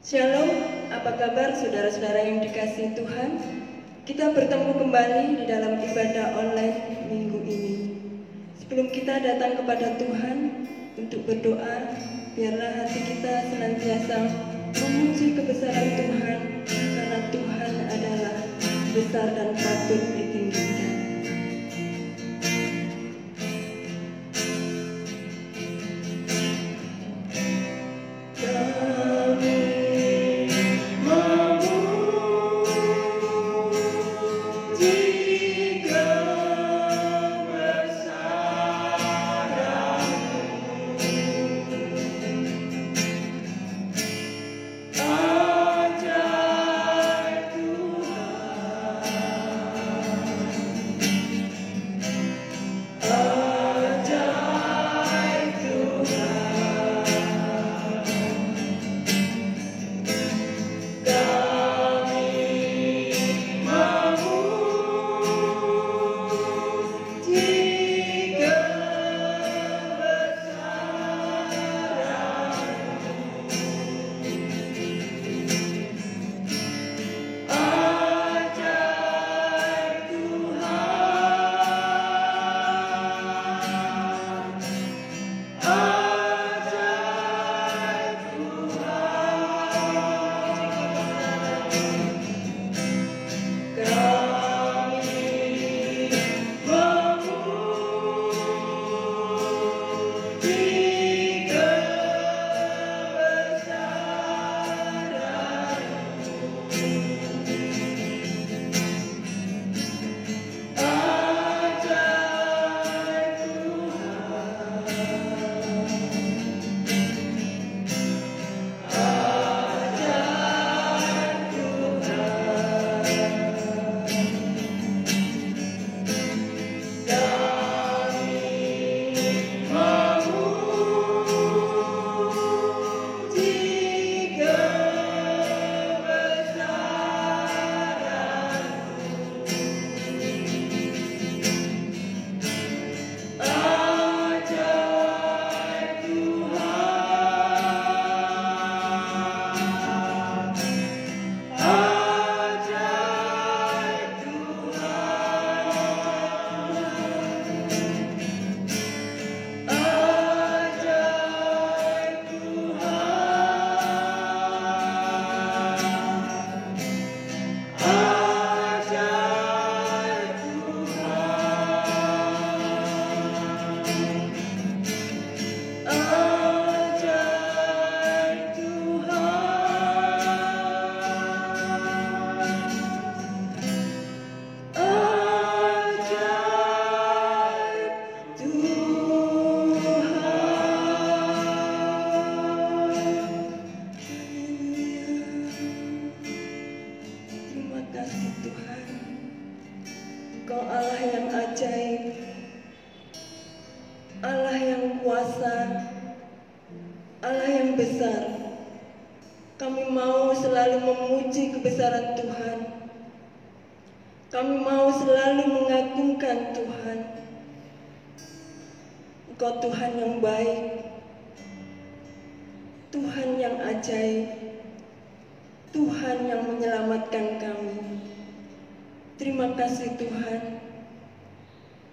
Shalom, apa kabar saudara-saudara yang dikasihi Tuhan? Kita bertemu kembali di dalam ibadah online minggu ini. Sebelum kita datang kepada Tuhan untuk berdoa, biarlah hati kita senantiasa memuji kebesaran Tuhan, karena Tuhan adalah besar dan patut ditinggikan. Engkau Tuhan yang baik, Tuhan yang ajaib, Tuhan yang menyelamatkan kami. Terima kasih Tuhan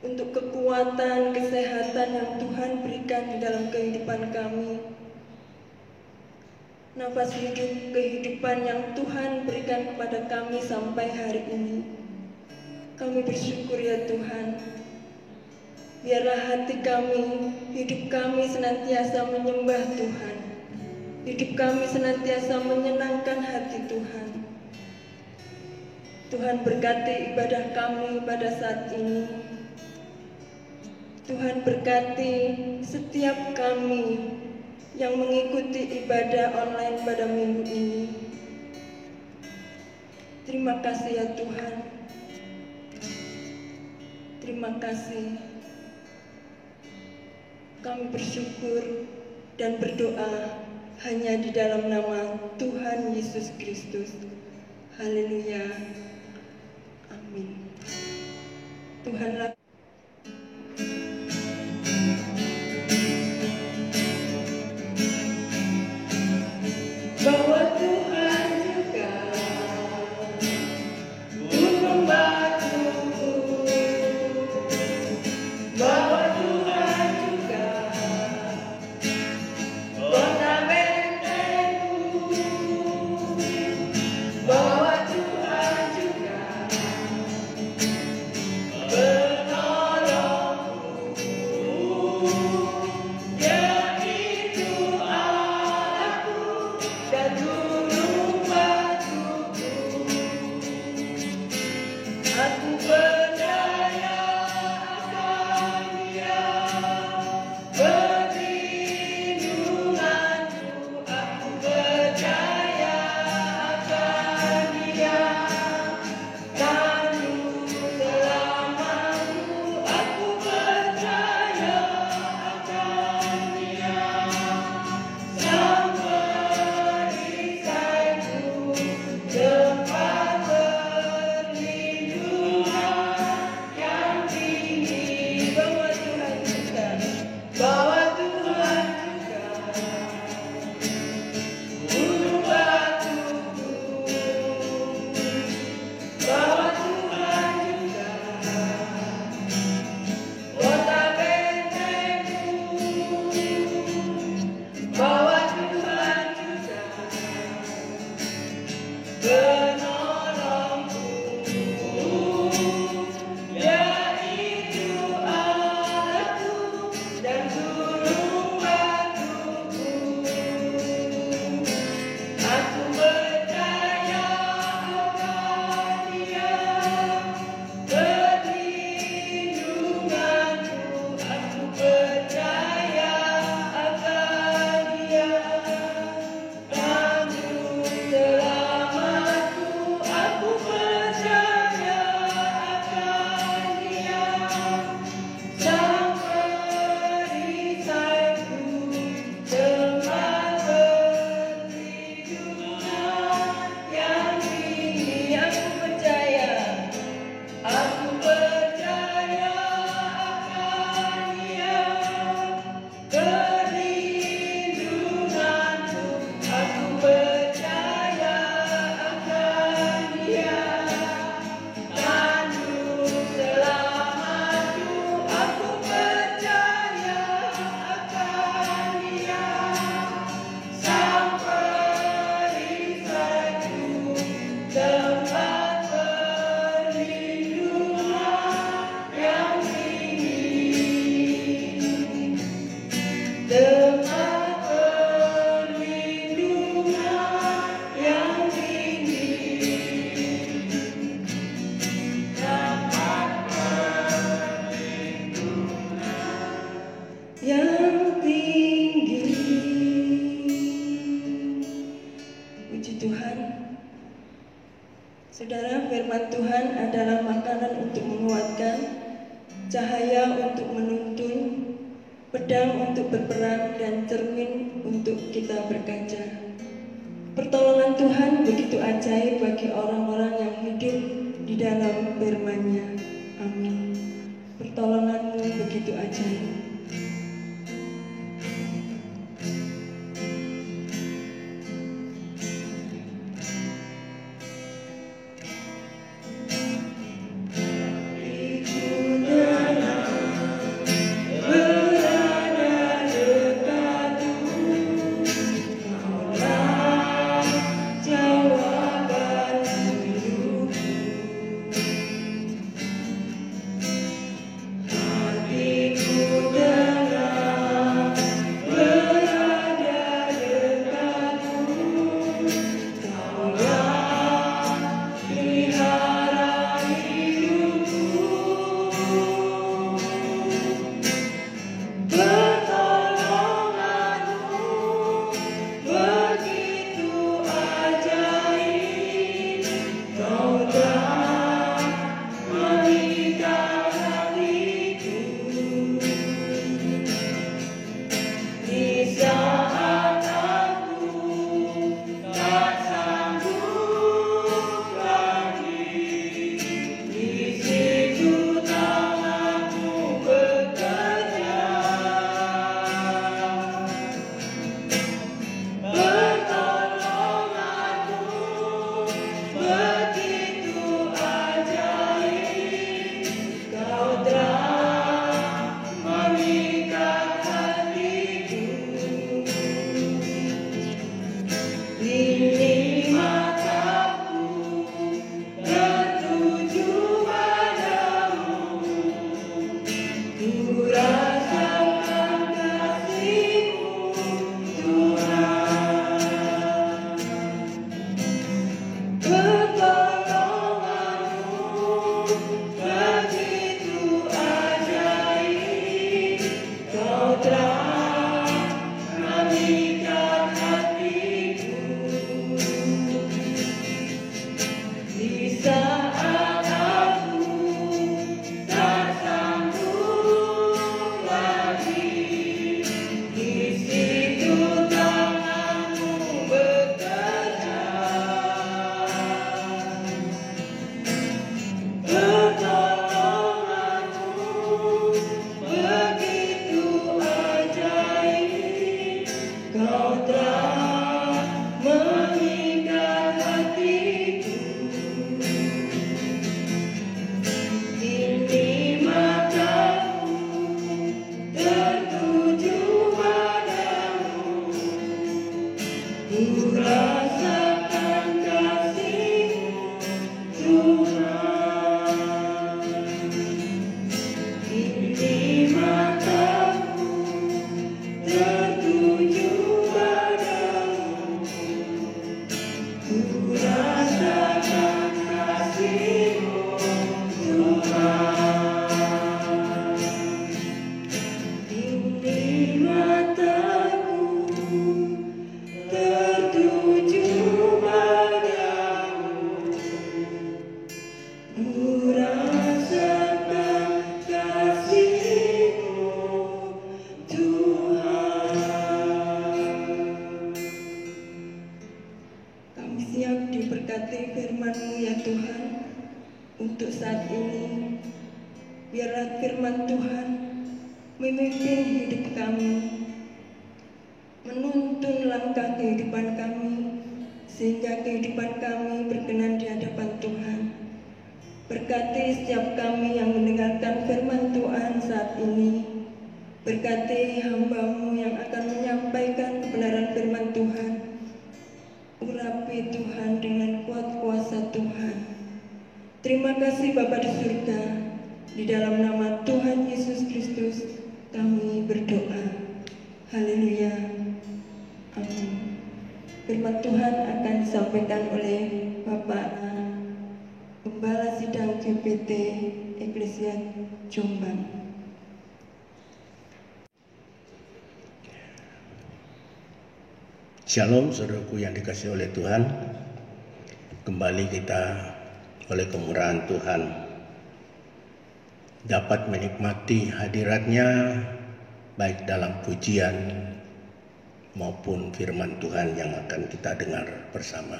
untuk kekuatan, kesehatan yang Tuhan berikan di dalam kehidupan kami. Nafas hidup kehidupan yang Tuhan berikan kepada kami sampai hari ini. Kami bersyukur ya Tuhan. Biarlah hati kami, hidup kami senantiasa menyembah Tuhan. Hidup kami senantiasa menyenangkan hati Tuhan. Tuhan berkati ibadah kami pada saat ini. Tuhan berkati setiap kami yang mengikuti ibadah online pada minggu ini. Terima kasih ya Tuhan. Terima kasih. Kami bersyukur dan berdoa hanya di dalam nama Tuhan Yesus Kristus. Haleluya. Amin. Tuhanlah bahwa Tuhan Saudara, firman Tuhan adalah makanan untuk menguatkan, cahaya untuk menuntun, pedang untuk berperang, dan cermin untuk kita berkaca. Pertolongan Tuhan begitu ajaib bagi orang-orang yang hidup di dalam firman-Nya. Amin. Pertolongan-Mu begitu ajaib. Berkati hamba-Mu yang akan menyampaikan kebenaran firman Tuhan. Urapi Tuhan dengan kuat kuasa Tuhan. Terima kasih Bapa di surga. Di dalam nama Tuhan Yesus Kristus kami berdoa. Haleluya. Amin. Firman Tuhan akan disampaikan oleh Bapak Gembala Sidang GPT Eklesia Jombang. Shalom saudaraku yang dikasihi oleh Tuhan. Kembali kita oleh kemurahan Tuhan dapat menikmati hadiratnya baik dalam pujian maupun firman Tuhan yang akan kita dengar bersama.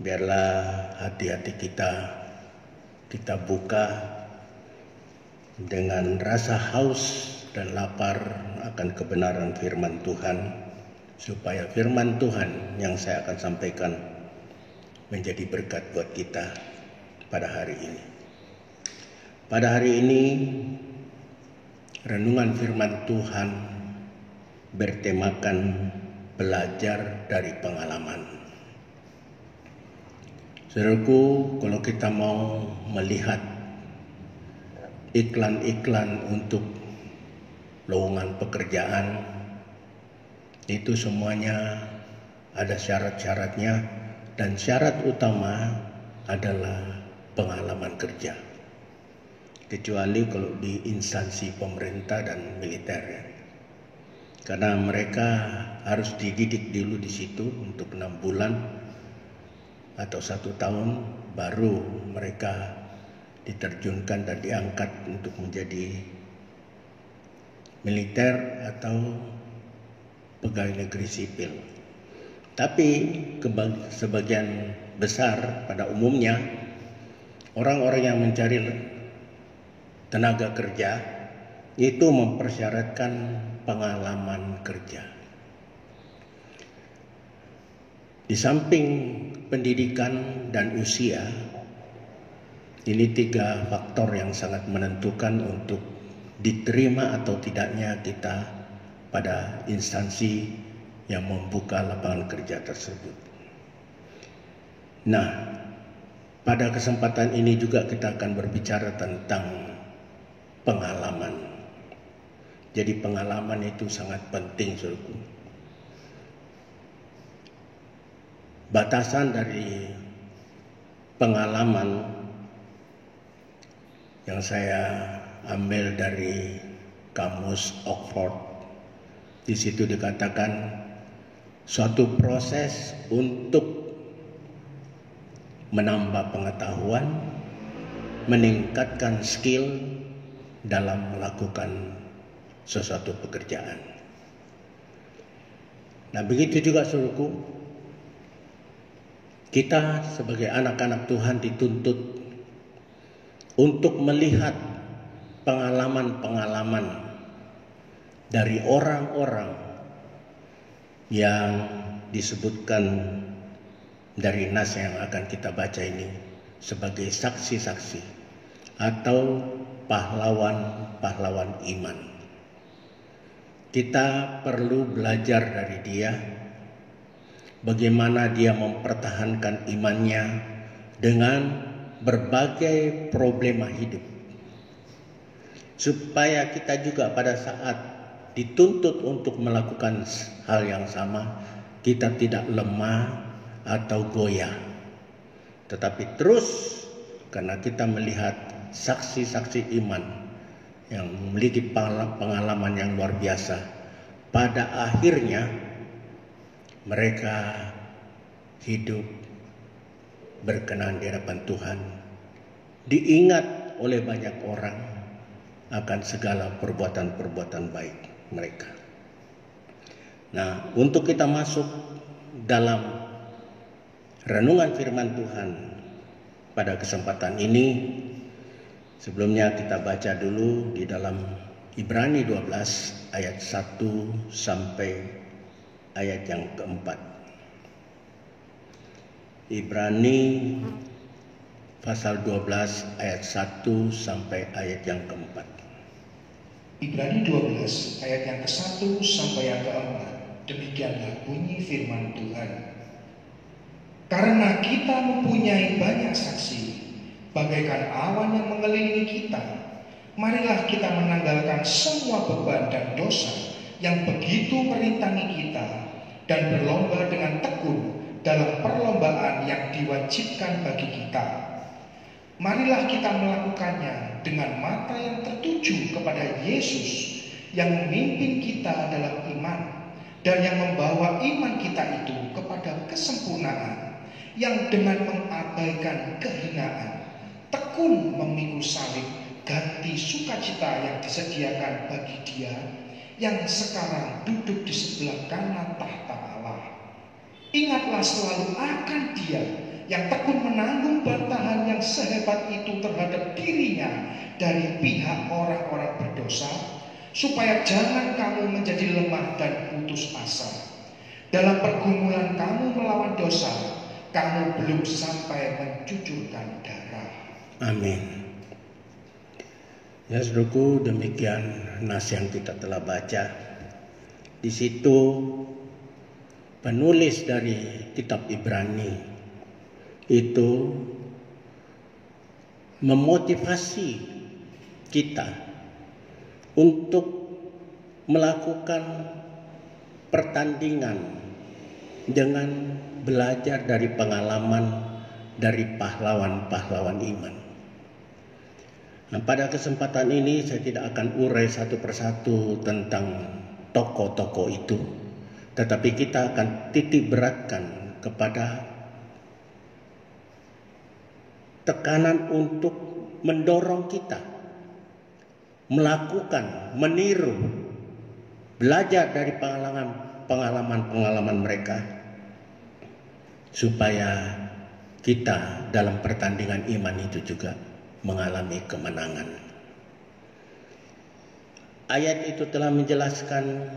Biarlah hati-hati kita buka dengan rasa haus dan lapar akan kebenaran firman Tuhan, supaya firman Tuhan yang saya akan sampaikan menjadi berkat buat kita pada hari ini. Pada hari ini, renungan firman Tuhan bertemakan belajar dari pengalaman. Saudaraku, kalau kita mau melihat iklan-iklan untuk lowongan pekerjaan, itu semuanya ada syarat-syaratnya, dan syarat utama adalah pengalaman kerja. Kecuali kalau di instansi pemerintah dan militer, ya. Karena mereka harus dididik dulu di situ untuk 6 bulan atau 1 tahun, baru mereka diterjunkan dan diangkat untuk menjadi militer atau pegawai negeri sipil. Tapi sebagian besar pada umumnya orang-orang yang mencari tenaga kerja itu mempersyaratkan pengalaman kerja. Di samping pendidikan dan usia, ini 3 faktor yang sangat menentukan untuk diterima atau tidaknya kita pada instansi yang membuka lapangan kerja tersebut. Nah, pada kesempatan ini juga kita akan berbicara tentang pengalaman. Jadi pengalaman itu sangat penting, saudaraku. Batasan dari pengalaman yang saya ambil dari kamus Oxford, di situ dikatakan suatu proses untuk menambah pengetahuan, meningkatkan skill dalam melakukan sesuatu pekerjaan. Nah, begitu juga saudaraku, kita sebagai anak-anak Tuhan dituntut untuk melihat pengalaman-pengalaman dari orang-orang yang disebutkan dari nas yang akan kita baca ini sebagai saksi-saksi atau pahlawan-pahlawan iman. Kita perlu belajar dari dia, bagaimana dia mempertahankan imannya dengan berbagai problema hidup, supaya kita juga pada saat dituntut untuk melakukan hal yang sama, kita tidak lemah atau goyah, tetapi terus, karena kita melihat saksi-saksi iman yang memiliki pengalaman yang luar biasa, pada akhirnya mereka hidup berkenan di hadapan Tuhan, diingat oleh banyak orang akan segala perbuatan-perbuatan baik mereka. Nah, untuk kita masuk dalam renungan firman Tuhan pada kesempatan ini, sebelumnya kita baca dulu di dalam Ibrani 12 ayat 1 sampai ayat yang keempat. Ibrani pasal 12 ayat 1 sampai ayat yang keempat. Ibrani 12 ayat yang ke-1 sampai yang ke-4. Demikianlah bunyi firman Tuhan. Karena kita mempunyai banyak saksi, bagaikan awan yang mengelilingi kita, marilah kita menanggalkan semua beban dan dosa yang begitu merintangi kita, dan berlomba dengan tekun dalam perlombaan yang diwajibkan bagi kita. Marilah kita melakukannya dengan mata yang tertuju kepada Yesus yang memimpin kita dalam iman dan yang membawa iman kita itu kepada kesempurnaan, yang dengan mengabaikan kehinaan tekun memikul salib ganti sukacita yang disediakan bagi Dia yang sekarang duduk di sebelah kanan tahta Allah. Ingatlah selalu akan Dia yang tekun menanggung bantahan yang sehebat itu terhadap dirinya dari pihak orang-orang berdosa, supaya jangan kamu menjadi lemah dan putus asa. Dalam pergumulan kamu melawan dosa, kamu belum sampai mencucurkan darah. Amin. Ya saudaraku, demikian nas yang kita telah baca. Di situ penulis dari kitab Ibrani itu memotivasi kita untuk melakukan pertandingan dengan belajar dari pengalaman dari pahlawan-pahlawan iman. Nah, pada kesempatan ini saya tidak akan urai satu persatu tentang tokoh-tokoh itu, tetapi kita akan titik beratkan kepada tekanan untuk mendorong kita melakukan, meniru, belajar dari pengalaman-pengalaman mereka, supaya kita dalam pertandingan iman itu juga mengalami kemenangan. Ayat itu telah menjelaskan,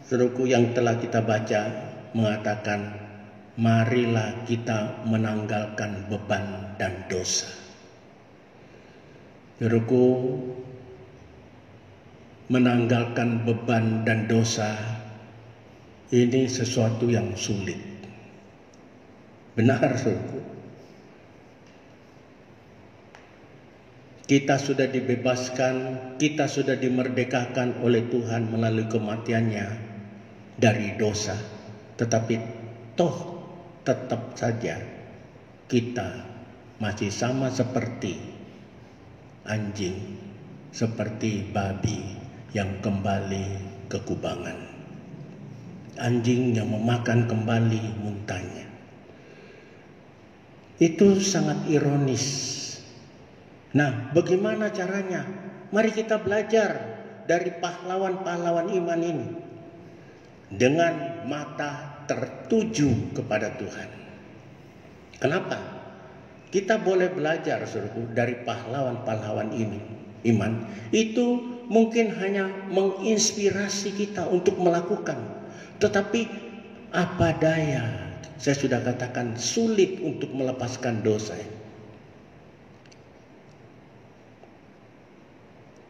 saudaraku, yang telah kita baca, mengatakan, marilah kita menanggalkan beban dan dosa. Saudaraku, menanggalkan beban dan dosa ini sesuatu yang sulit. Benar, saudaraku. Kita sudah dibebaskan, kita sudah dimerdekakan oleh Tuhan melalui kematiannya dari dosa. Tetapi toh tetap saja kita masih sama seperti anjing, seperti babi yang kembali ke kubangan. Anjing yang memakan kembali muntahnya. Itu sangat ironis. Nah, bagaimana caranya? Mari kita belajar dari pahlawan-pahlawan iman ini dengan mata tertuju kepada Tuhan. Kenapa? Kita boleh belajar, saudaraku, dari pahlawan-pahlawan ini. Iman itu mungkin hanya menginspirasi kita untuk melakukan, tetapi apa daya, saya sudah katakan, sulit untuk melepaskan dosa.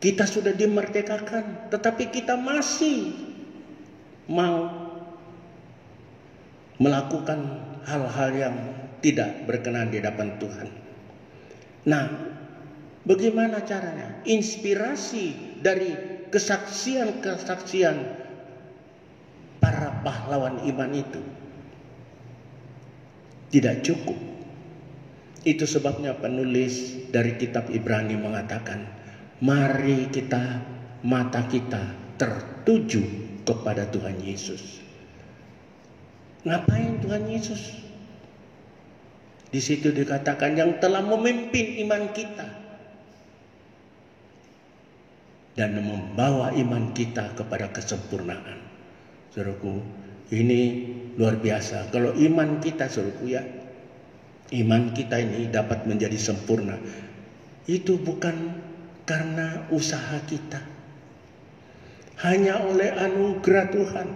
Kita sudah dimerdekakan, tetapi kita masih mau melakukan hal-hal yang tidak berkenan di hadapan Tuhan. Nah, bagaimana caranya? Inspirasi dari kesaksian-kesaksian para pahlawan iman itu tidak cukup. Itu sebabnya penulis dari kitab Ibrani mengatakan, mari mata kita tertuju kepada Tuhan Yesus. Ngapain Tuhan Yesus? Di situ dikatakan yang telah memimpin iman kita dan membawa iman kita kepada kesempurnaan. Saudaraku, ini luar biasa. Kalau iman kita, saudaraku, ya, iman kita ini dapat menjadi sempurna. Itu bukan karena usaha kita, hanya oleh anugerah Tuhan.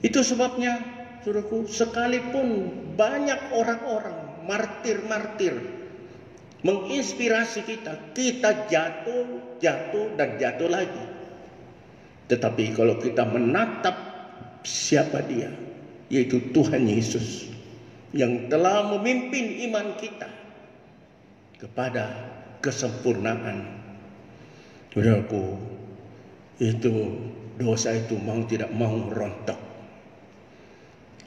Itu sebabnya, saudaraku, sekalipun banyak orang-orang martir-martir menginspirasi kita jatuh dan jatuh lagi. Tetapi kalau kita menatap siapa Dia, yaitu Tuhan Yesus yang telah memimpin iman kita kepada kesempurnaan, saudaraku, itu dosa itu mau tidak mau rontok.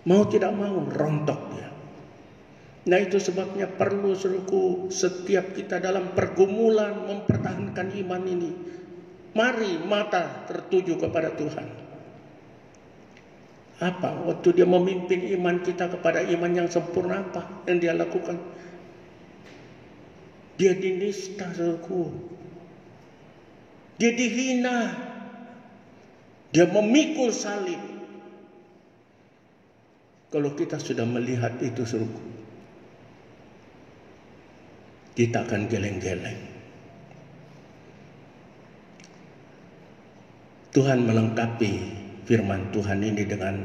Mau tidak mau rontok dia. Nah, itu sebabnya perlu, saudaraku, setiap kita dalam pergumulan mempertahankan iman ini, mari mata tertuju kepada Tuhan. Apa? Waktu dia memimpin iman kita kepada iman yang sempurna, apa yang dia lakukan? Dia dinista, saudaraku. Dia dihina. Dia memikul salib. Kalau kita sudah melihat itu, saudaraku, kita akan geleng-geleng. Tuhan melengkapi firman Tuhan ini dengan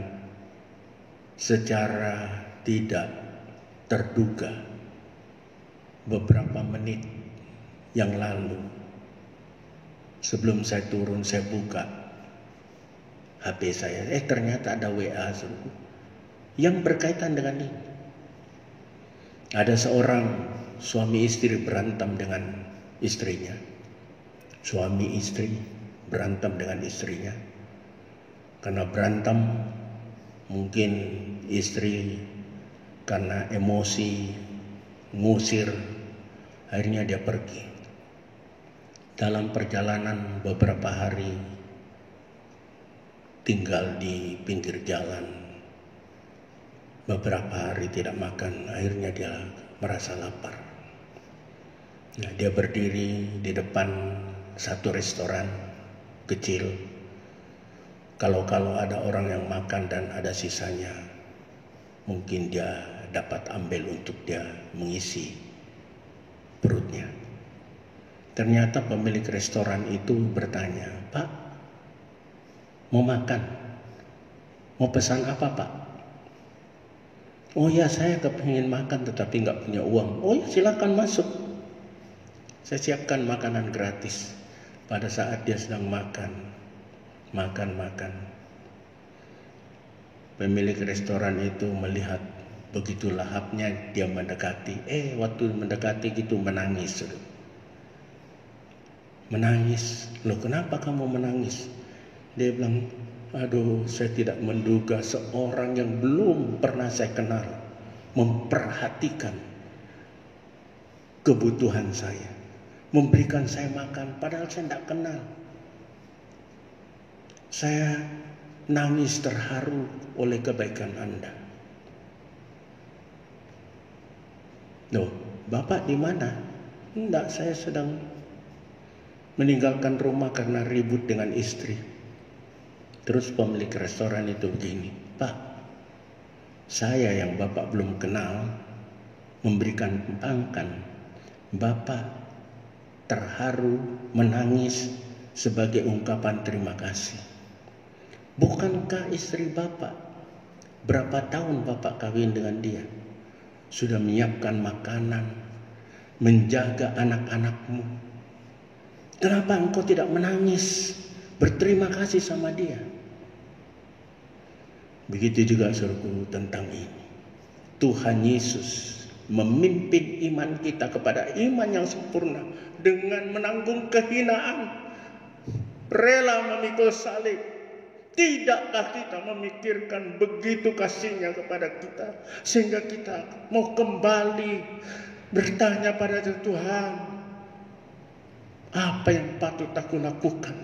secara tidak terduga. Beberapa menit yang lalu, sebelum saya turun, saya buka HP saya. Ternyata ada WA yang berkaitan dengan ini. Ada seorang suami istri berantem dengan istrinya. Suami istri berantem dengan istrinya. Karena berantem, mungkin istri karena emosi ngusir, akhirnya dia pergi. Dalam perjalanan beberapa hari tinggal di pinggir jalan, beberapa hari tidak makan, akhirnya dia merasa lapar. Nah, dia berdiri di depan satu restoran kecil. Kalau ada orang yang makan dan ada sisanya, mungkin dia dapat ambil untuk dia mengisi perutnya. Ternyata pemilik restoran itu bertanya, "Pak, mau makan? Mau pesan apa, Pak?" "Oh ya, saya kepingin makan tetapi nggak punya uang." "Oh ya, silakan masuk. Saya siapkan makanan gratis." Pada saat dia sedang makan. Pemilik restoran itu melihat begitu lahapnya dia mendekati. Waktu mendekati gitu menangis. Menangis. "Loh, kenapa kamu menangis?" Dia bilang, "Aduh, saya tidak menduga seorang yang belum pernah saya kenal memperhatikan kebutuhan saya, memberikan saya makan padahal saya tidak kenal. Saya nangis terharu oleh kebaikan Anda." "Loh, Bapak di mana?" "Enggak, saya sedang meninggalkan rumah karena ribut dengan istri." Terus pemilik restoran itu begini, "Pak, saya yang Bapak belum kenal memberikan makan. Bapak terharu, menangis sebagai ungkapan terima kasih. Bukankah istri Bapak, berapa tahun Bapak kawin dengan dia, sudah menyiapkan makanan, menjaga anak-anakmu? Kenapa engkau tidak menangis, berterima kasih sama dia?" Begitu juga saudaraku tentang ini. Tuhan Yesus memimpin iman kita kepada iman yang sempurna dengan menanggung kehinaan, rela memikul salib. Tidakkah kita memikirkan begitu kasihnya kepada kita sehingga kita mau kembali bertanya pada Tuhan, apa yang patut aku lakukan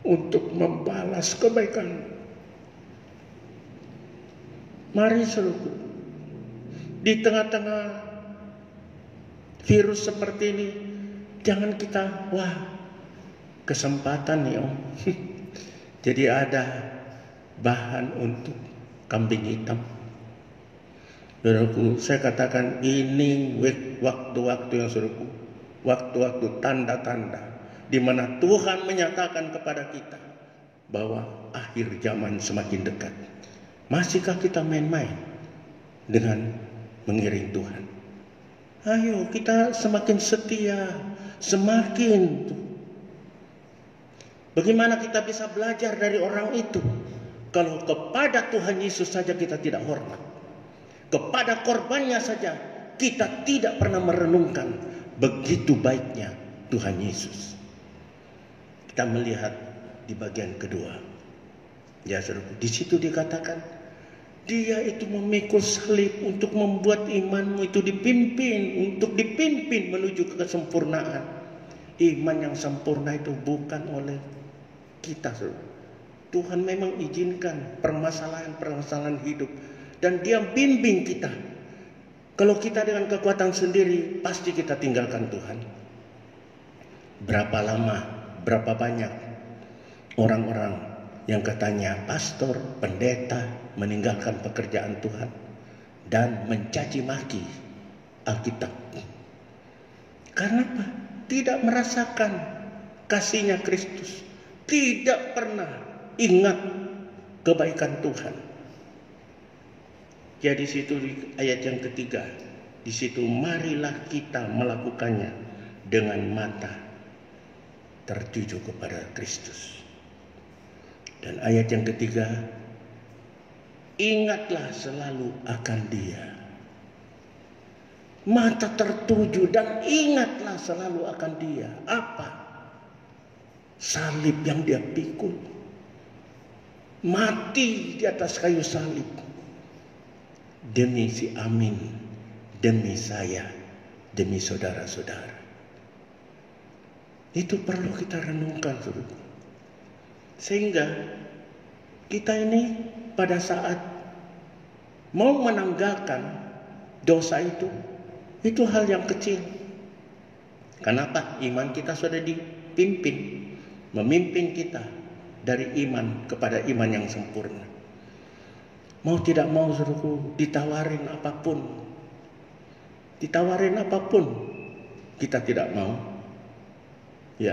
untuk membalas kebaikan? Mari saudaraku, di tengah-tengah virus seperti ini, jangan kita, kesempatan nih Om. Jadi ada bahan untuk kambing hitam. Saudaraku, saya katakan ini waktu-waktu yang saudaraku, waktu-waktu tanda-tanda di mana Tuhan menyatakan kepada kita bahwa akhir zaman semakin dekat. Masihkah kita main-main dengan mengiring Tuhan? Ayo kita semakin setia, semakin. Bagaimana kita bisa belajar dari orang itu? Kalau kepada Tuhan Yesus saja kita tidak hormat, kepada korbannya saja kita tidak pernah merenungkan begitu baiknya Tuhan Yesus. Kita melihat di bagian kedua, ya saudara, di situ dikatakan dia itu memikul salib untuk membuat imanmu itu dipimpin menuju ke kesempurnaan. Iman yang sempurna itu bukan oleh kita, saudara, Tuhan memang izinkan permasalahan-permasalahan hidup, dan Dia bimbing kita. Kalau kita dengan kekuatan sendiri, pasti kita tinggalkan Tuhan. Berapa lama, berapa banyak orang-orang yang katanya pastor, pendeta, meninggalkan pekerjaan Tuhan dan mencaci maki Alkitab. Karena apa? Tidak merasakan kasihnya Kristus, tidak pernah ingat kebaikan Tuhan. Ya, di situ di ayat yang ketiga, di situ marilah kita melakukannya dengan mata tertuju kepada Kristus. Dan ayat yang ketiga, ingatlah selalu akan Dia. Mata tertuju dan ingatlah selalu akan Dia. Apa? Salib yang Dia pikul. Mati di atas kayu salib. Demi si Amin, demi saya, demi saudara-saudara. Itu perlu kita renungkan, saudara. Sehingga kita ini pada saat mau menanggalkan dosa itu hal yang kecil. Kenapa? Iman kita sudah dipimpin, memimpin kita dari iman kepada iman yang sempurna. Mau tidak mau, saudaraku, ditawarin apapun, kita tidak mau. Ya,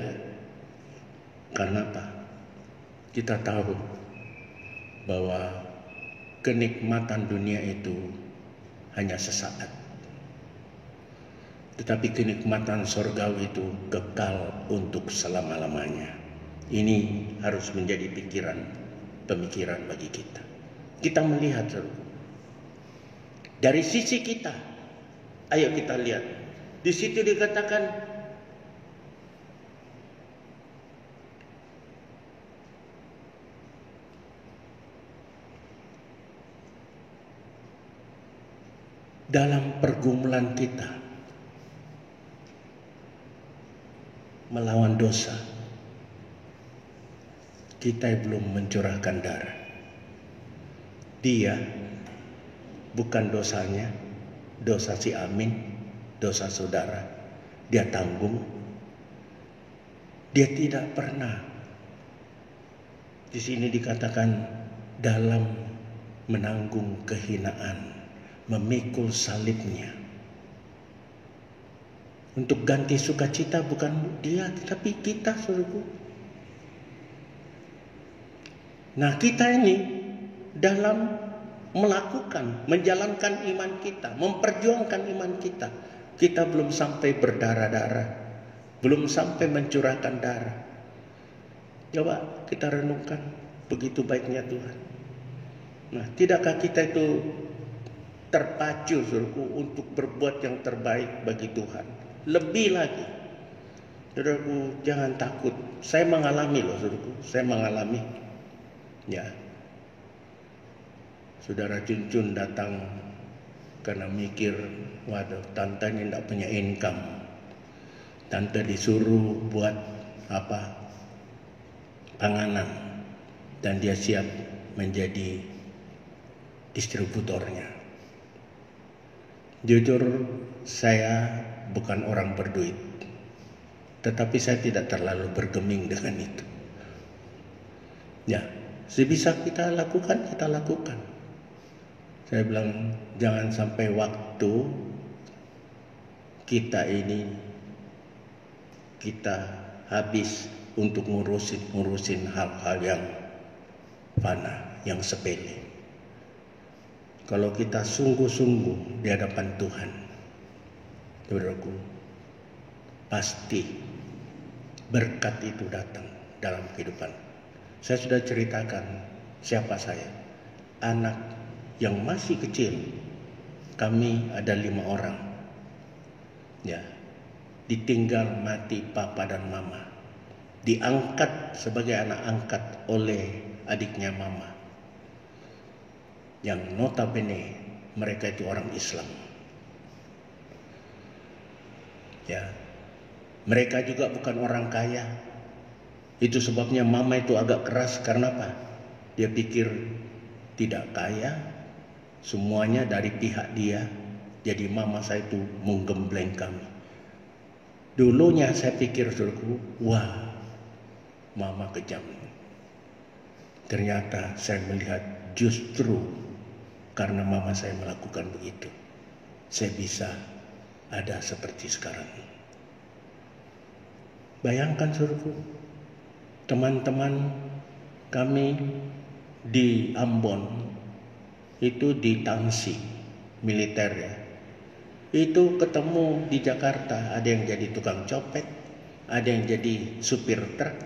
karena apa? Kita tahu bahwa kenikmatan dunia itu hanya sesaat. Tetapi kenikmatan surgawi itu kekal untuk selama-lamanya. Ini harus menjadi pemikiran bagi kita. Kita melihat, saudara, dari sisi kita. Ayo kita lihat. Di situ dikatakan dalam pergumulan kita melawan dosa, kita belum mencurahkan darah. Dia bukan dosanya, dosa si Amin, dosa saudara, Dia tanggung. Dia tidak pernah. Di sini dikatakan dalam menanggung kehinaan, memikul salibnya. Untuk ganti sukacita bukan Dia, tetapi kita, saudaraku. Nah, kita ini dalam menjalankan iman kita, memperjuangkan iman kita, kita belum sampai berdarah-darah, belum sampai mencurahkan darah. Coba kita renungkan, begitu baiknya Tuhan. Nah, tidakkah kita itu terpacu, saudaraku, untuk berbuat yang terbaik bagi Tuhan? Lebih lagi, saudaraku, jangan takut. Saya mengalami loh, saudaraku, saya mengalami. Ya, saudara Cuncun datang karena mikir, waduh, tante ini tidak punya income. Tante disuruh buat panganan, dan dia siap menjadi distributornya. Jujur, saya bukan orang berduit, tetapi saya tidak terlalu bergeming dengan itu. Ya, sebisa kita lakukan, kita lakukan. Saya bilang, jangan sampai waktu kita habis untuk ngurusin hal-hal yang fana, yang sepele. Kalau kita sungguh-sungguh di hadapan Tuhan, saudaraku, pasti berkat itu datang dalam kehidupan. Saya sudah ceritakan siapa saya. Anak yang masih kecil, kami ada 5 orang. Ya, ditinggal mati papa dan mama. Diangkat sebagai anak angkat oleh adiknya mama, yang notabene mereka itu orang Islam. Ya, mereka juga bukan orang kaya. Itu sebabnya mama itu agak keras. Karena apa? Dia pikir tidak kaya, semuanya dari pihak dia. Jadi mama saya itu menggembleng kami. Dulunya saya pikir, saudaraku, wah, mama kejam. Ternyata saya melihat justru karena mama saya melakukan begitu, saya bisa ada seperti sekarang. Bayangkan, saudaraku, teman-teman kami di Ambon, itu di Tangsi militer ya, itu ketemu di Jakarta, ada yang jadi tukang copet, ada yang jadi supir truk,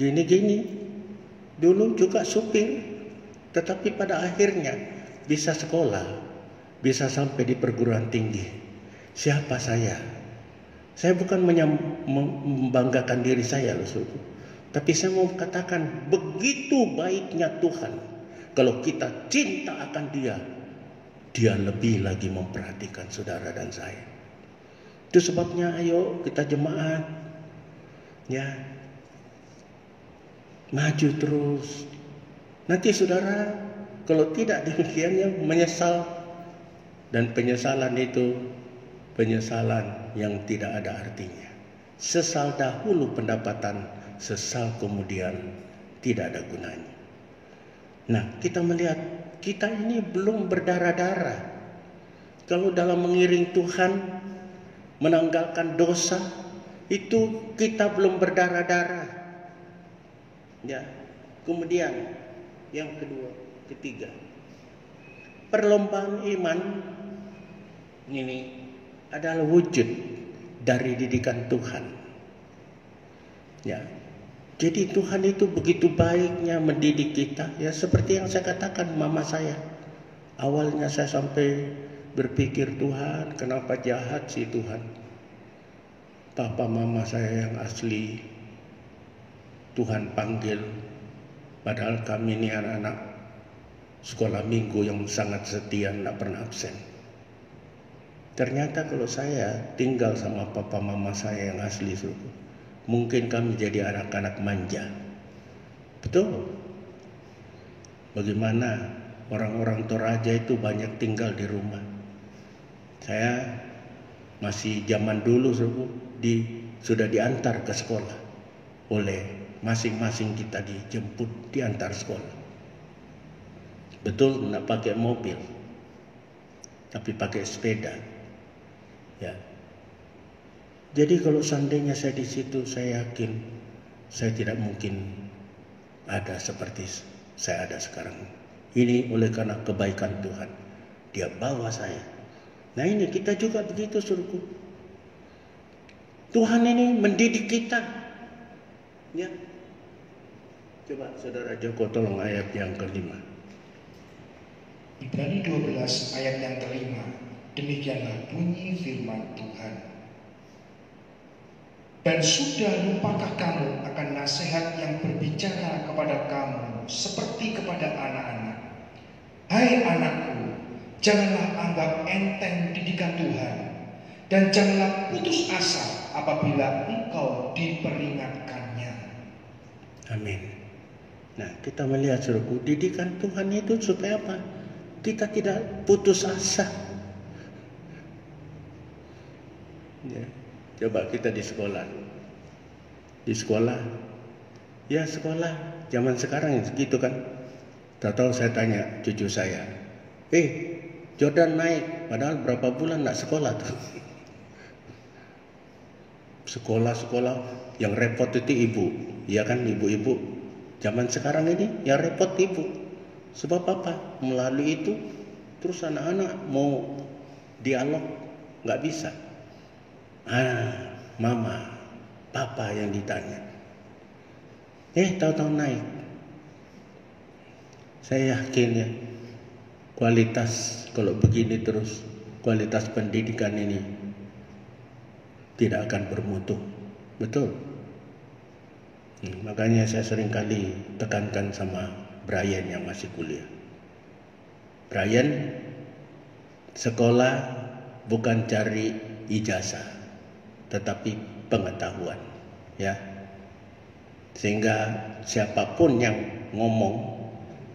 gini-gini. Dulu juga supir, tetapi pada akhirnya bisa sekolah, bisa sampai di perguruan tinggi. Siapa saya? Saya bukan membanggakan diri saya loh, saudara. Tapi saya mau katakan, begitu baiknya Tuhan. Kalau kita cinta akan Dia, Dia lebih lagi memperhatikan saudara dan saya. Itu sebabnya ayo kita jemaat, ya, maju terus. Nanti saudara, kalau tidak demikiannya menyesal. Dan penyesalan itu penyesalan yang tidak ada artinya. Sesal dahulu pendapatan, sesal kemudian tidak ada gunanya. Nah, kita melihat kita ini belum berdarah-darah. Kalau dalam mengiring Tuhan, menanggalkan dosa, itu kita belum berdarah-darah. Ya. Kemudian yang ketiga, perlombaan iman ini adalah wujud dari didikan Tuhan. Ya. Jadi Tuhan itu begitu baiknya mendidik kita, ya seperti yang saya katakan mama saya. Awalnya saya sampai berpikir, Tuhan, kenapa jahat sih Tuhan? Papa mama saya yang asli Tuhan panggil, padahal kami ini anak-anak sekolah minggu yang sangat setia, tidak pernah absen. Ternyata kalau saya tinggal sama papa mama saya yang asli, mungkin kami jadi anak-anak manja. Betul. Bagaimana orang-orang Toraja itu banyak tinggal di rumah. Saya masih zaman dulu sudah diantar ke sekolah oleh masing-masing kita, dijemput, diantar sekolah. Betul, tidak pakai mobil, tapi pakai sepeda. Ya. Jadi kalau seandainya saya di situ, saya yakin saya tidak mungkin ada seperti saya ada sekarang. Ini oleh karena kebaikan Tuhan. Dia bawa saya. Nah ini kita juga begitu, suruhku. Tuhan ini mendidik kita. Ya. Coba saudara Joko tolong ayat yang kelima. Ibrani 12 ayat yang kelima. Demikianlah bunyi firman Tuhan. Dan sudah lupakah kamu akan nasihat yang berbicara kepada kamu seperti kepada anak-anak? Hai anakku, janganlah anggap enteng didikan Tuhan, dan janganlah putus asa apabila engkau diperingatkannya. Amin. Nah, kita melihat, saudaraku, didikan Tuhan itu supaya apa? Kita tidak putus asa. Ya. Coba kita di sekolah. Di sekolah, ya sekolah zaman sekarang gitu kan. Tahu-tahu saya tanya cucu saya, Jordan naik, padahal berapa bulan nggak sekolah tuh. Sekolah yang repot itu ibu, ya kan, ibu-ibu. Zaman sekarang ini yang repot ibu. Sebab apa? Melalui itu terus anak-anak mau dialog nggak bisa. Mama, papa yang ditanya. Tahu-tahu naik. Saya yakin ya, kualitas kalau begini terus, kualitas pendidikan ini tidak akan bermutu. Betul. Makanya saya sering kali tekankan sama Brian yang masih kuliah. Brian, sekolah bukan cari ijazah, tetapi pengetahuan, ya. Sehingga siapapun yang ngomong,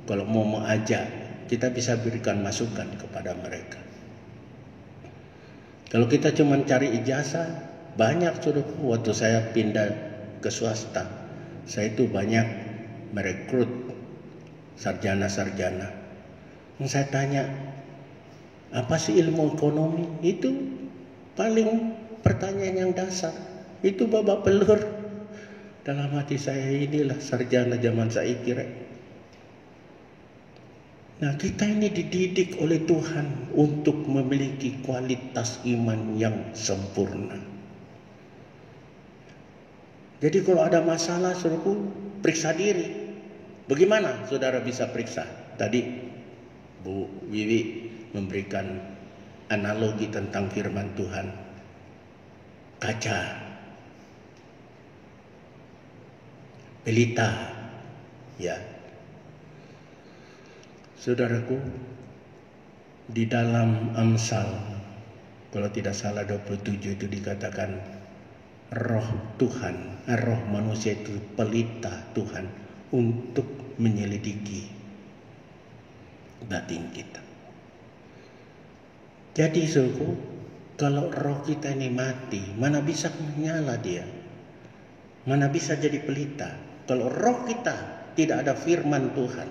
kalau mau mengajak, kita bisa berikan masukan kepada mereka. Kalau kita cuma cari ijazah, banyak suruhku waktu saya pindah ke swasta, saya itu banyak merekrut sarjana-sarjana. Saya tanya, apa sih ilmu ekonomi? Itu paling pertanyaan yang dasar. Itu babak belur. Dalam hati saya, inilah sarjana zaman saya kira. Nah, kita ini dididik oleh Tuhan untuk memiliki kualitas iman yang sempurna. Jadi kalau ada masalah, suruhku periksa diri. Bagaimana saudara bisa periksa? Tadi Bu Wiwi memberikan analogi tentang firman Tuhan. Kaca, pelita, ya. Saudaraku, di dalam Amsal, kalau tidak salah 27 itu dikatakan roh Tuhan, roh manusia itu pelita Tuhan untuk menyelidiki batin kita. Jadi saudaraku, kalau roh kita ini mati, mana bisa menyala dia? Mana bisa jadi pelita? Kalau roh kita tidak ada firman Tuhan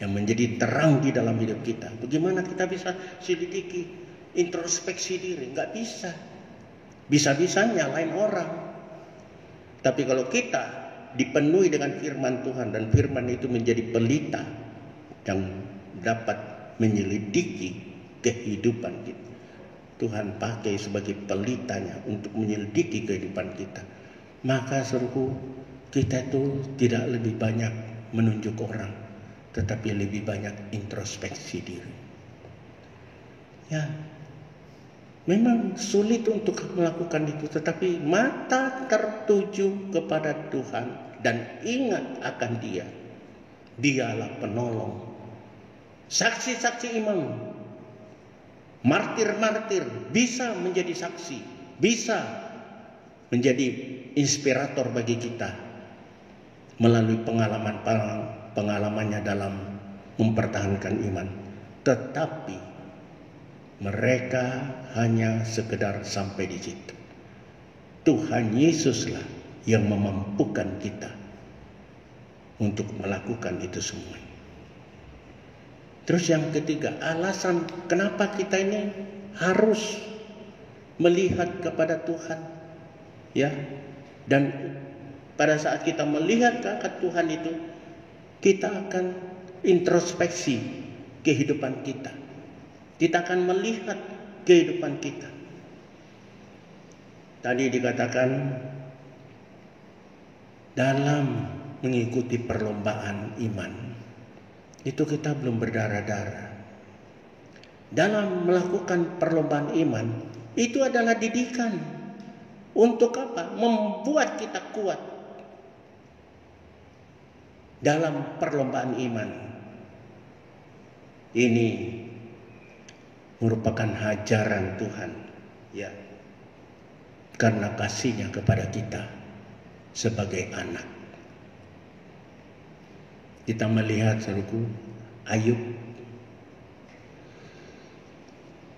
yang menjadi terang di dalam hidup kita, bagaimana kita bisa selidiki, introspeksi diri? Nggak bisa. Bisa-bisanya lain orang. Tapi kalau kita dipenuhi dengan firman Tuhan dan firman itu menjadi pelita yang dapat menyelidiki kehidupan kita, Tuhan pakai sebagai pelitanya untuk menyelidiki kehidupan kita, maka suruhku, kita itu tidak lebih banyak menunjuk orang, tetapi lebih banyak introspeksi diri. Ya, memang sulit untuk melakukan itu, tetapi mata tertuju kepada Tuhan dan ingat akan Dia. Dialah penolong. Saksi-saksi iman, martir-martir bisa menjadi saksi, bisa menjadi inspirator bagi kita melalui pengalamannya dalam mempertahankan iman. Tetapi mereka hanya sekedar sampai di situ. Tuhan Yesuslah yang memampukan kita untuk melakukan itu semua. Terus yang ketiga, alasan kenapa kita ini harus melihat kepada Tuhan, ya. Dan pada saat kita melihat ke Tuhan itu, kita akan introspeksi kehidupan kita. Kita akan melihat kehidupan kita. Tadi dikatakan dalam mengikuti perlombaan iman, itu kita belum berdarah-darah. Dalam melakukan perlombaan iman, itu adalah didikan. Untuk apa? Membuat kita kuat dalam perlombaan iman. Ini merupakan hajaran Tuhan, ya, karena kasih-Nya kepada kita sebagai anak. Kita melihat, saudaraku, Ayub,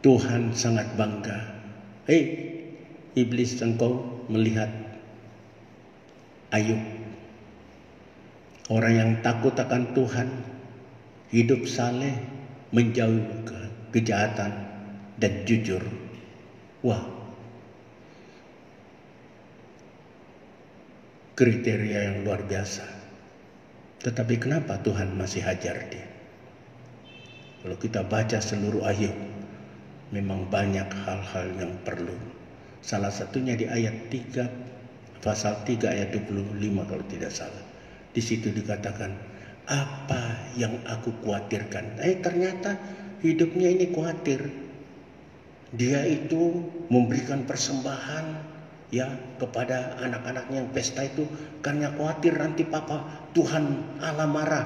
Tuhan sangat bangga. Hei, iblis, engkau melihat Ayub, orang yang takut akan Tuhan, hidup saleh, menjauh kejahatan dan jujur. Wah, kriteria yang luar biasa. Tetapi kenapa Tuhan masih hajar dia? Kalau kita baca seluruh Ayub, memang banyak hal-hal yang perlu. Salah satunya di ayat 3, pasal 3 ayat 25 kalau tidak salah. Di situ dikatakan, apa yang aku khawatirkan? Ternyata hidupnya ini khawatir. Dia itu memberikan persembahan, ya, kepada anak-anaknya yang pesta itu karena khawatir nanti Papa Tuhan Allah marah.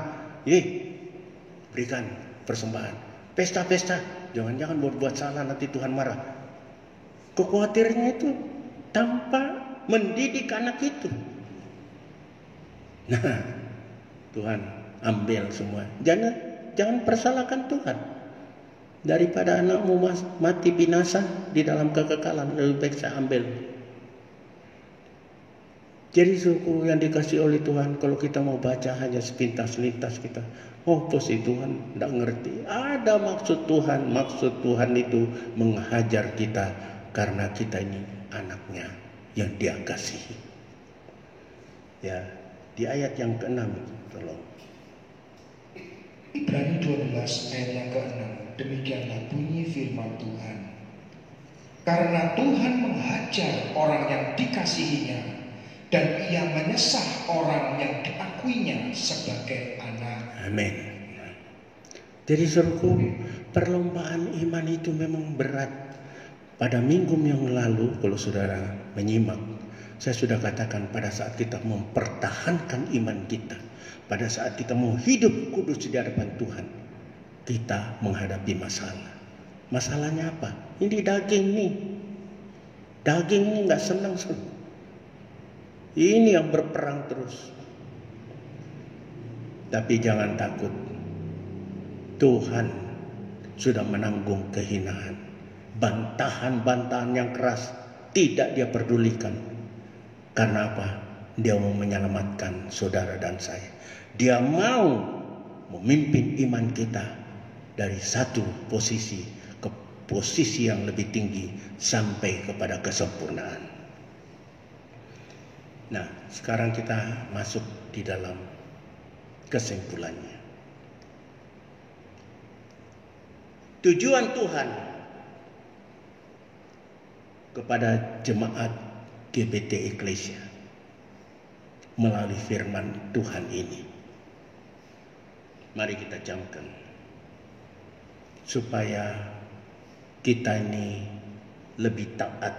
Berikan persembahan. Pesta-pesta, jangan-jangan berbuat salah nanti Tuhan marah. Kekhawatirannya itu tanpa mendidik anak itu. Nah, Tuhan ambil semua. Jangan persalahkan Tuhan. Daripada anakmu mati binasa di dalam kekekalan, lebih baik saya ambil. Jadi suku yang dikasih oleh Tuhan, kalau kita mau baca hanya sepintas-lintas kita, pusi Tuhan tidak ngerti. Ada maksud Tuhan. Maksud Tuhan itu menghajar kita karena kita ini anaknya yang Dia kasihi. Ya, di ayat yang ke-6 tolong. Ibrani 12 ayat yang ke-6, demikianlah bunyi firman Tuhan. Karena Tuhan menghajar orang yang dikasihinya, dan Ia menyesah orang yang diakuinya sebagai anak. Amin. Jadi saudaraku, perlombaan iman itu memang berat. Pada minggu yang lalu, kalau saudara menyimak, saya sudah katakan pada saat kita mempertahankan iman kita, pada saat kita mau hidup kudus di hadapan Tuhan, kita menghadapi masalah. Masalahnya apa? Ini daging nih. Daging ini nggak senang. Ini yang berperang terus. Tapi jangan takut. Tuhan sudah menanggung kehinaan. Bantahan-bantahan yang keras tidak Dia pedulikan. Karena apa? Dia mau menyelamatkan saudara dan saya. Dia mau memimpin iman kita dari satu posisi ke posisi yang lebih tinggi sampai kepada kesempurnaan. Nah, sekarang kita masuk di dalam kesimpulannya. Tujuan Tuhan kepada jemaat GBT Eklesia melalui firman Tuhan ini, mari kita camkan supaya kita ini lebih taat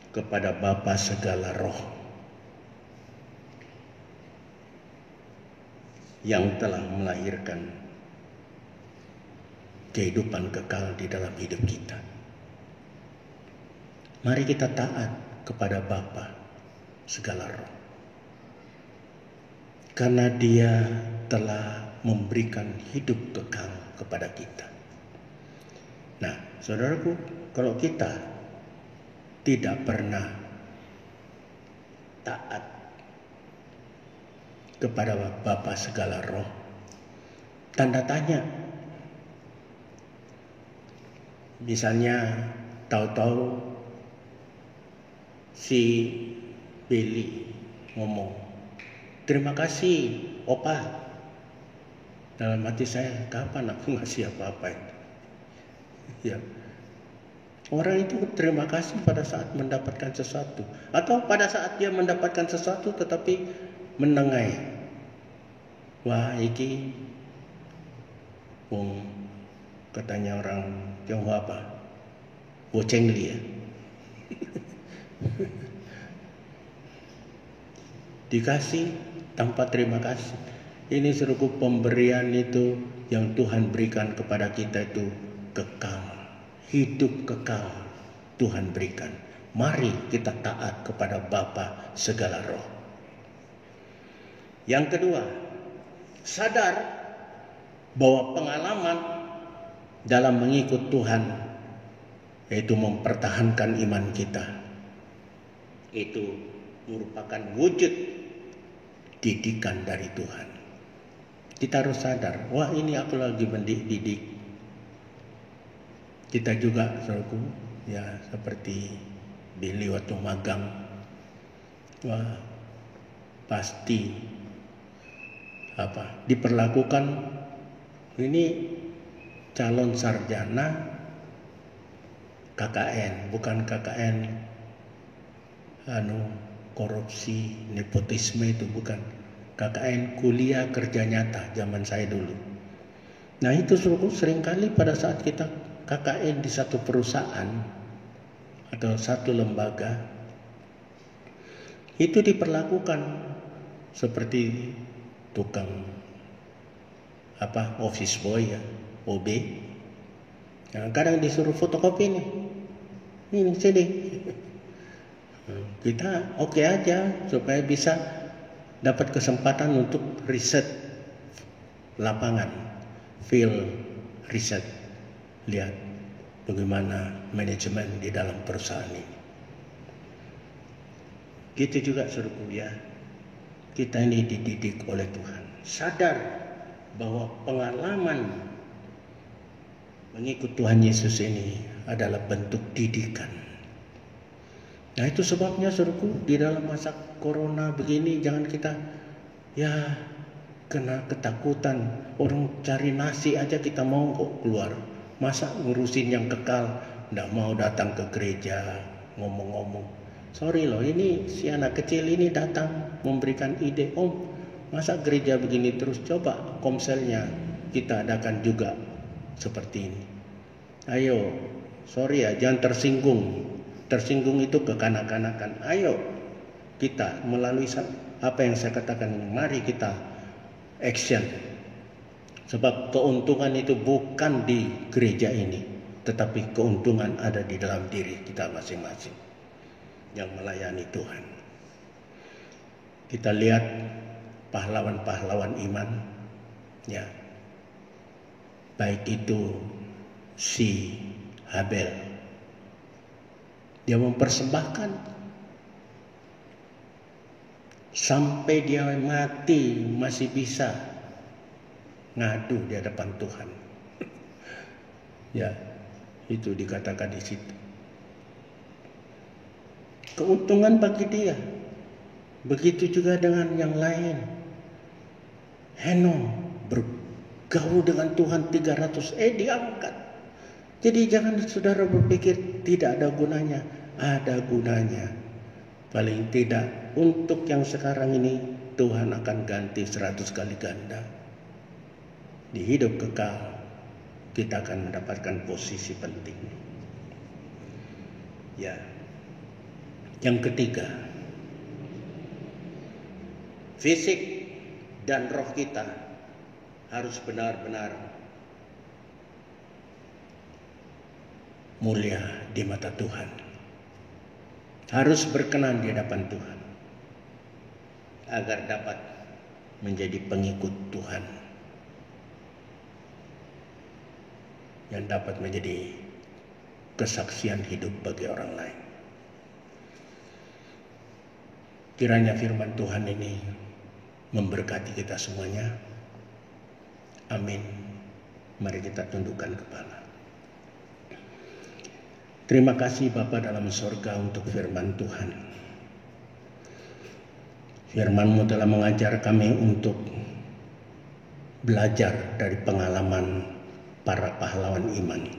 kepada Bapa segala roh yang telah melahirkan kehidupan kekal di dalam hidup kita. Mari kita taat kepada Bapa segala roh, karena Dia telah memberikan hidup kekal kepada kita. Nah, saudaraku, kalau kita tidak pernah taat kepada Bapa segala roh, tanda tanya. Misalnya tahu-tahu si Beli ngomong, terima kasih Opa. Dalam hati saya, kapan aku ngasih apa-apa itu? Ya. Orang itu terima kasih pada saat mendapatkan sesuatu, atau pada saat dia mendapatkan sesuatu tetapi menengai. Wah, iki katanya orang Tionghoa apa? Wocengli ya. Dikasih tanpa terima kasih. Ini seruku pemberian itu yang Tuhan berikan kepada kita itu kekal. Hidup kekal Tuhan berikan. Mari kita taat kepada Bapa segala roh. Yang kedua, sadar bahwa pengalaman dalam mengikut Tuhan, yaitu mempertahankan iman kita, itu merupakan wujud didikan dari Tuhan. Kita harus sadar, wah ini aku lagi mendidik. Kita juga, saudaraku, ya seperti Billy waktu magang, wah pasti diperlakukan ini calon sarjana KKN, bukan KKN korupsi, nepotisme, itu bukan. KKN kuliah kerja nyata zaman saya dulu. Nah itu seringkali pada saat kita KKN di satu perusahaan atau satu lembaga, itu diperlakukan seperti tukang office boy ya, OB. Nah, kadang disuruh fotokopi nih, ini sini. Kita oke aja supaya bisa dapat kesempatan untuk riset lapangan, field riset, lihat bagaimana manajemen di dalam perusahaan ini. Gitu juga suruhku ya, kita ini dididik oleh Tuhan, sadar bahwa pengalaman mengikut Tuhan Yesus ini adalah bentuk didikan. Nah itu sebabnya suruhku, di dalam masa corona begini jangan kita ya kena ketakutan. Orang cari nasi aja kita mau kok keluar, masa ngurusin yang kekal, nggak mau datang ke gereja ngomong-ngomong. Sorry loh, ini si anak kecil ini datang memberikan ide, Om masa gereja begini terus, coba komselnya kita adakan juga seperti ini. Ayo, sorry ya, jangan tersinggung. Tersinggung itu kekanak-kanakan. Ayo kita melalui apa yang saya katakan ini, mari kita action. Sebab keuntungan itu bukan di gereja ini, tetapi keuntungan ada di dalam diri kita masing-masing yang melayani Tuhan. Kita lihat pahlawan-pahlawan iman, ya, baik itu si Habel, dia mempersembahkan sampai dia mati masih bisa ngadu di hadapan Tuhan. Ya, itu dikatakan di situ. Keuntungan bagi dia. Begitu juga dengan yang lain. Henok bergaul dengan Tuhan 300, diangkat. Jadi jangan saudara berpikir tidak ada gunanya. Ada gunanya. Paling tidak untuk yang sekarang ini Tuhan akan ganti 100 kali ganda. Di hidup kekal kita akan mendapatkan posisi penting. Ya. Yang ketiga, fisik dan roh kita harus benar-benar mulia di mata Tuhan. Harus berkenan di hadapan Tuhan agar dapat menjadi pengikut Tuhan yang dapat menjadi kesaksian hidup bagi orang lain. Kiranya firman Tuhan ini memberkati kita semuanya. Amin. Mari kita tundukkan kepala. Terima kasih Bapa dalam sorga untuk firman Tuhan. Firman-Mu telah mengajar kami untuk belajar dari pengalaman para pahlawan iman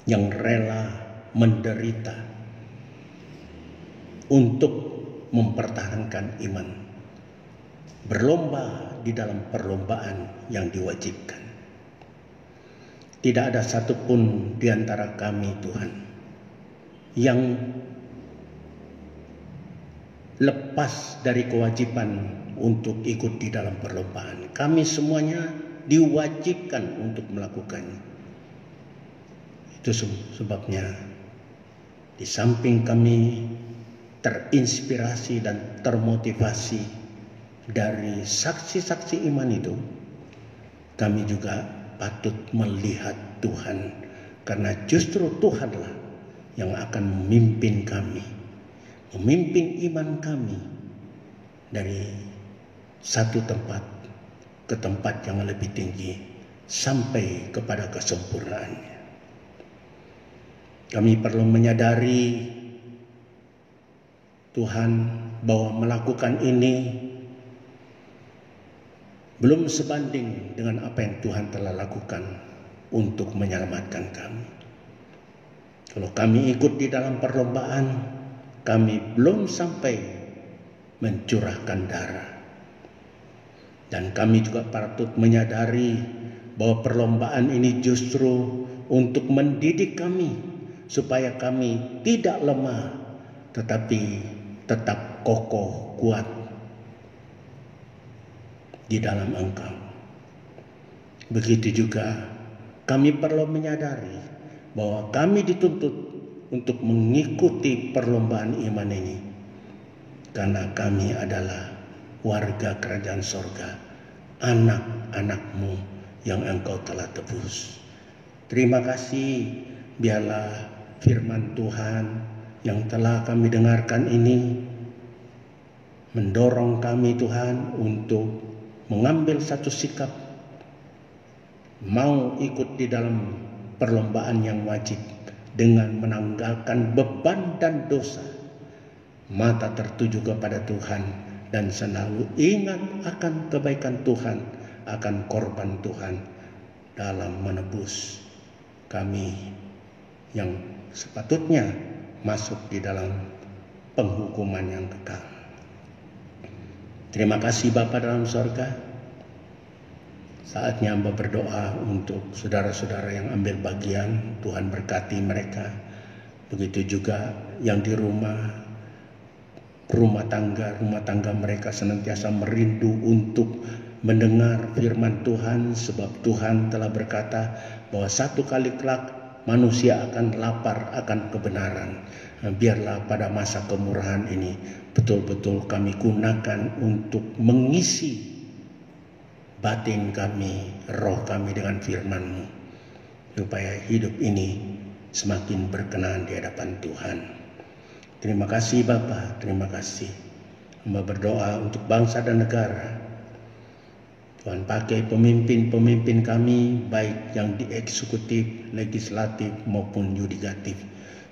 yang rela menderita untuk mempertahankan iman, berlomba di dalam perlombaan yang diwajibkan. Tidak ada satupun di antara kami Tuhan yang lepas dari kewajiban untuk ikut di dalam perlombaan. Kami semuanya diwajibkan untuk melakukannya. Itu sebabnya di samping kami terinspirasi dan termotivasi dari saksi-saksi iman itu, kami juga patut melihat Tuhan, karena justru Tuhanlah yang akan memimpin kami, memimpin iman kami dari satu tempat ke tempat yang lebih tinggi sampai kepada kesempurnaannya. Kami perlu menyadari Tuhan bahwa melakukan ini belum sebanding dengan apa yang Tuhan telah lakukan untuk menyelamatkan kami. Kalau kami ikut di dalam perlombaan, kami belum sampai mencurahkan darah. Dan kami juga patut menyadari bahwa perlombaan ini justru untuk mendidik kami supaya kami tidak lemah, tetapi tetap kokoh, kuat di dalam Engkau. Begitu juga kami perlu menyadari bahwa kami dituntut untuk mengikuti perlombaan iman ini. Karena kami adalah warga kerajaan sorga, anak-anak-Mu yang Engkau telah tebus. Terima kasih, biarlah firman Tuhan yang telah kami dengarkan ini mendorong kami Tuhan untuk mengambil satu sikap mau ikut di dalam perlombaan yang wajib dengan menanggalkan beban dan dosa, mata tertuju kepada Tuhan dan selalu ingat akan kebaikan Tuhan, akan korban Tuhan dalam menebus kami yang sepatutnya masuk di dalam penghukuman yang kekal. Terima kasih Bapa dalam sorga. Saatnya hamba berdoa untuk saudara-saudara yang ambil bagian. Tuhan berkati mereka. Begitu juga yang di rumah tangga mereka senantiasa merindu untuk mendengar firman Tuhan, sebab Tuhan telah berkata bahwa satu kali kelak manusia akan lapar akan kebenaran. Biarlah pada masa kemurahan ini betul-betul kami gunakan untuk mengisi batin kami, roh kami dengan firman-Mu, supaya hidup ini semakin berkenan di hadapan Tuhan. Terima kasih Bapa, terima kasih. Hamba berdoa untuk bangsa dan negara. Tuhan pakai pemimpin-pemimpin kami, baik yang di eksekutif, legislatif maupun yudikatif,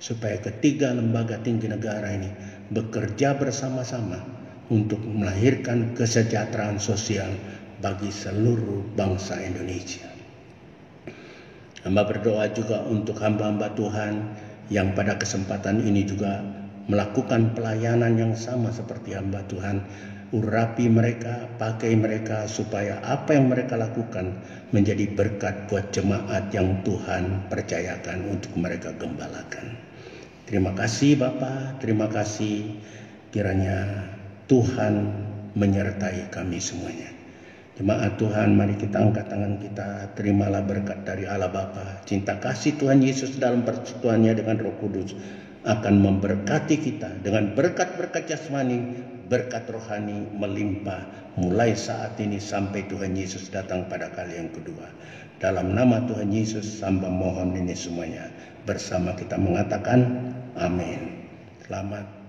supaya ketiga lembaga tinggi negara ini bekerja bersama-sama untuk melahirkan kesejahteraan sosial bagi seluruh bangsa Indonesia. Hamba berdoa juga untuk hamba-hamba Tuhan yang pada kesempatan ini juga melakukan pelayanan yang sama seperti hamba Tuhan. Urapi mereka, pakai mereka supaya apa yang mereka lakukan menjadi berkat buat jemaat yang Tuhan percayakan untuk mereka gembalakan. Terima kasih Bapa, terima kasih. Kiranya Tuhan menyertai kami semuanya. Jemaat Tuhan, mari kita angkat tangan kita. Terimalah berkat dari Allah Bapa. Cinta kasih Tuhan Yesus dalam persekutuannya dengan Roh Kudus akan memberkati kita dengan berkat-berkat jasmani, berkat rohani melimpah mulai saat ini sampai Tuhan Yesus datang pada kali yang kedua. Dalam nama Tuhan Yesus hamba mohon ini semuanya. Bersama kita mengatakan amin. Selamat